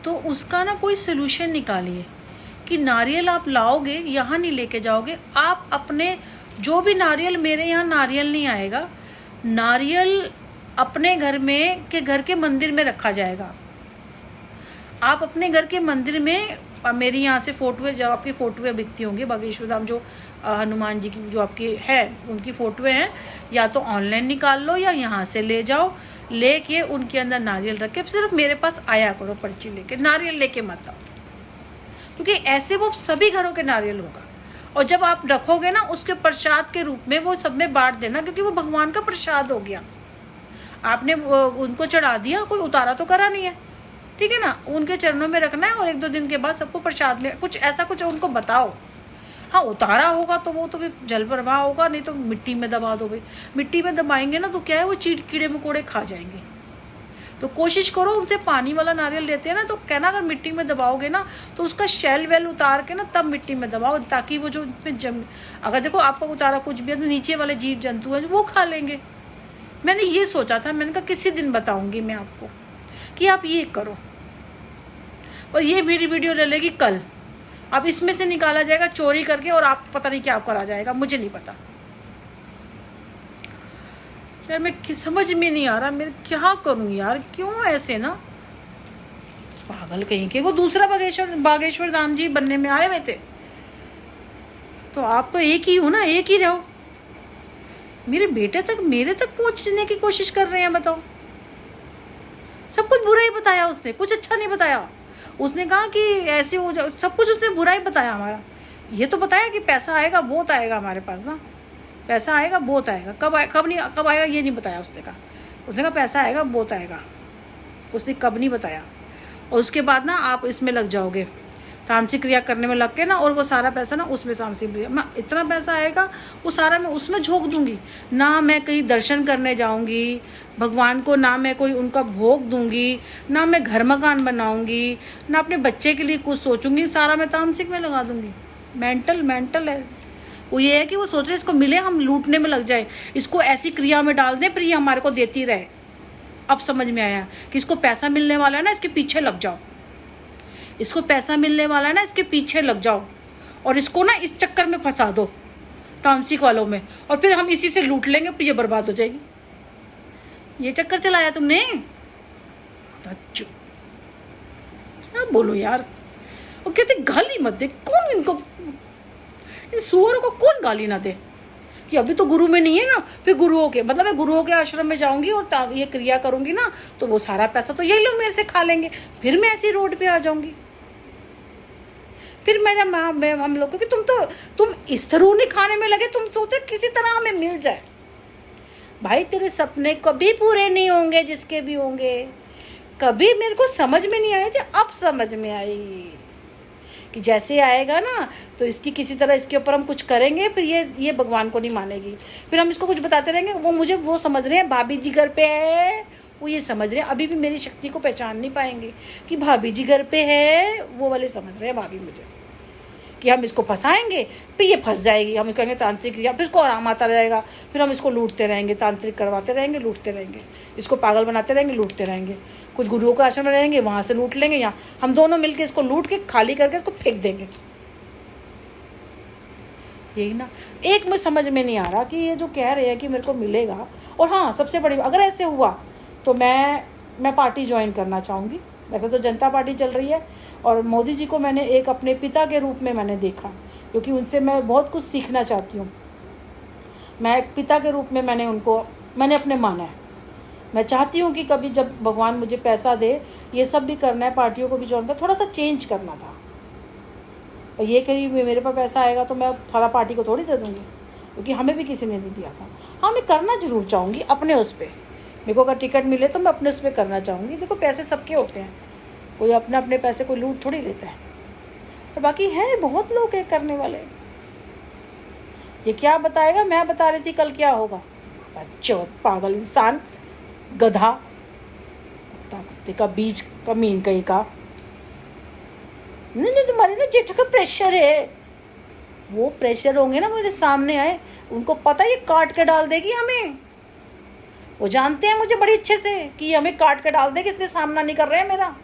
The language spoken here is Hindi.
तो उसका ना कोई सोल्यूशन निकालिए कि नारियल आप लाओगे, यहाँ नहीं लेके जाओगे आप अपने, जो भी नारियल, मेरे यहाँ नारियल नहीं आएगा, नारियल अपने घर में के घर के मंदिर में रखा जाएगा। आप अपने घर के मंदिर में, मेरी यहाँ से फोटोएं, जब आपकी फोटोएं बिकती होंगी बागेश्वर धाम, जो हनुमान जी की जो आपकी है उनकी फोटोएं हैं, या तो ऑनलाइन निकाल लो या यहाँ से ले जाओ, लेके उनके अंदर नारियल रख के सिर्फ मेरे पास आया करो पर्ची लेके, नारियल लेके मत आओ, क्योंकि ऐसे वो सभी घरों के नारियल होगा। और जब आप रखोगे ना, उसके प्रसाद के रूप में वो सब में बांट देना, क्योंकि वो भगवान का प्रसाद हो गया। आपने उनको चढ़ा दिया, कोई उतारा तो करा नहीं है, ठीक है ना, उनके चरणों में रखना है और 1-2 दिन के बाद सबको प्रसाद में कुछ ऐसा कुछ उनको बताओ। हाँ, उतारा होगा तो वो तो फिर जल प्रवाह होगा, नहीं तो मिट्टी में दबा दो भाई। मिट्टी में दबाएंगे ना तो क्या है, वो कीड़े मकोड़े खा जाएंगे। तो कोशिश करो, उनसे पानी वाला नारियल लेते हैं ना, तो कहना अगर मिट्टी में दबाओगे ना तो उसका शेल वेल उतार के ना तब मिट्टी में दबाओ, ताकि वो जो उसमें अगर देखो आपका उतारा कुछ भी है तो नीचे वाले जीव जंतु हैं वो खा लेंगे। मैंने ये सोचा था, मैंने कहा किसी दिन बताऊंगी मैं आपको कि आप ये करो। और ये मेरी वीडियो ले लेगी कल, अब इसमें से निकाला जाएगा चोरी करके और आप पता नहीं क्या करा जाएगा, मुझे नहीं पता यार। मैं समझ में नहीं आ रहा, मैं क्या करूं यार, क्यों ऐसे ना पागल कहीं के। वो दूसरा बागेश्वर धाम जी बनने में आए हुए थे, तो आप तो एक ही हो ना, एक ही रहो। मेरे बेटे तक, मेरे तक पहुंचने की कोशिश कर रहे हैं, बताओ। सब कुछ बुरा ही बताया उसने, कुछ अच्छा नहीं बताया। उसने कहा कि ऐसे हो जाओ, सब कुछ उसने बुरा ही बताया हमारा। ये तो बताया कि पैसा आएगा, बहुत आएगा हमारे पास ना, पैसा आएगा, बहुत आएगा। कब आएगा ये नहीं बताया उसने कहा। उसने कहा पैसा आएगा, बहुत आएगा, उसने कब नहीं बताया। और उसके बाद ना आप इसमें लग जाओगे, तामसिक क्रिया करने में लग के ना, और वो सारा पैसा ना उसमें तामसिक क्रिया, मैं इतना पैसा आएगा वो सारा मैं उसमें झोंक दूंगी ना। मैं कहीं दर्शन करने जाऊंगी भगवान को, ना मैं कोई उनका भोग दूंगी, ना मैं घर मकान बनाऊंगी, ना अपने बच्चे के लिए कुछ सोचूंगी, सारा मैं तामसिक में लगा दूंगी। मेंटल है वो। ये है कि वो सोच रहे इसको मिले, हम लूटने में लग जाए, इसको ऐसी क्रिया में डाल दें फिर ये हमारे को देती रहे। अब समझ में आया कि इसको पैसा मिलने वाला है ना, इसके पीछे लग जाओ। इसको पैसा मिलने वाला है ना, इसके पीछे लग जाओ और इसको ना इस चक्कर में फंसा दो तामसिक वालों में, और फिर हम इसी से लूट लेंगे, फिर ये बर्बाद हो जाएगी। ये चक्कर चलाया तुमने। क्या बोलो यार। वो कहते गाली मत दे, कौन इनको, इन सुअरों को कौन गाली ना दे कि अभी तो गुरु में नहीं है ना, फिर गुरुओं के, मतलब मैं गुरुओं के आश्रम में जाऊंगी और ये क्रिया करूंगी ना, तो वो सारा पैसा तो यही लोग मेरे से खा लेंगे, फिर मैं ऐसी रोड पे आ जाऊंगी। फिर मेरा हम लोग कि तुम इस तरह नहीं खाने में लगे, तुम सोचते किसी तरह हमें मिल जाए। भाई तेरे सपने कभी पूरे नहीं होंगे, जिसके भी होंगे। कभी मेरे को समझ में नहीं आए थे, अब समझ में आई कि जैसे आएगा ना तो इसकी किसी तरह इसके ऊपर हम कुछ करेंगे, फिर ये भगवान को नहीं मानेगी। फिर हम इसको कुछ बताते रहेंगे, वो समझ रहे हैं भाभी जी घर पे है, वो ये समझ रहे हैं, अभी भी मेरी शक्ति को पहचान नहीं पाएंगे कि भाभी जी घर पे है, वो वाले समझ रहे हैं भाभी मुझे कि हम इसको फंसाएंगे, फिर ये फंस जाएगी, हम कहेंगे तांत्रिक क्रिया, फिर इसको आराम आता रहेगा, फिर हम इसको लूटते रहेंगे, तांत्रिक करवाते रहेंगे, लूटते रहेंगे, इसको पागल बनाते रहेंगे, लूटते रहेंगे। कुछ गुरुओं का आश्रम में रहेंगे, वहाँ से लूट लेंगे, यहाँ हम दोनों मिलके इसको लूट के खाली करके इसको फेंक देंगे। यही ना, एक मुझे समझ में नहीं आ रहा कि ये जो कह रहे हैं कि मेरे को मिलेगा। और हाँ, सबसे बड़ी अगर ऐसे हुआ तो मैं पार्टी ज्वाइन करना चाहूँगी। वैसे तो जनता पार्टी चल रही है, और मोदी जी को मैंने एक अपने पिता के रूप में मैंने देखा, क्योंकि उनसे मैं बहुत कुछ सीखना चाहती हूँ। मैं एक पिता के रूप में मैंने अपने माना है। मैं चाहती हूँ कि कभी जब भगवान मुझे पैसा दे, ये सब भी करना है, पार्टियों को भी ज्वाइन करना, थोड़ा सा चेंज करना था। और ये कहीं मेरे पास पैसा आएगा तो मैं सारा पार्टी को थोड़ी दे दूँगी, क्योंकि हमें भी किसी ने नहीं दिया था। हाँ, मैं करना ज़रूर चाहूँगी अपने उस पर, मेरे को अगर टिकट मिले तो मैं अपने उस पर करना चाहूँगी। देखो पैसे सबके होते हैं, कोई अपने पैसे कोई लूट थोड़ी लेता है। तो बाकी है बहुत लोग हैं करने वाले। ये क्या बताएगा, मैं बता रही थी कल क्या होगा। बच्चों, पागल इंसान, गधा, कुत्ते का बीज, कमीन कहीं का। नहीं, तुम्हारे ना जेठ का प्रेशर है, वो प्रेशर होंगे ना मेरे सामने आए, उनको पता है ये काट के डाल देगी हमें। वो जानते हैं मुझे बड़ी अच्छे से कि हमें काट के डाल देगी, इसलिए सामना नहीं कर रहे हैं मेरा।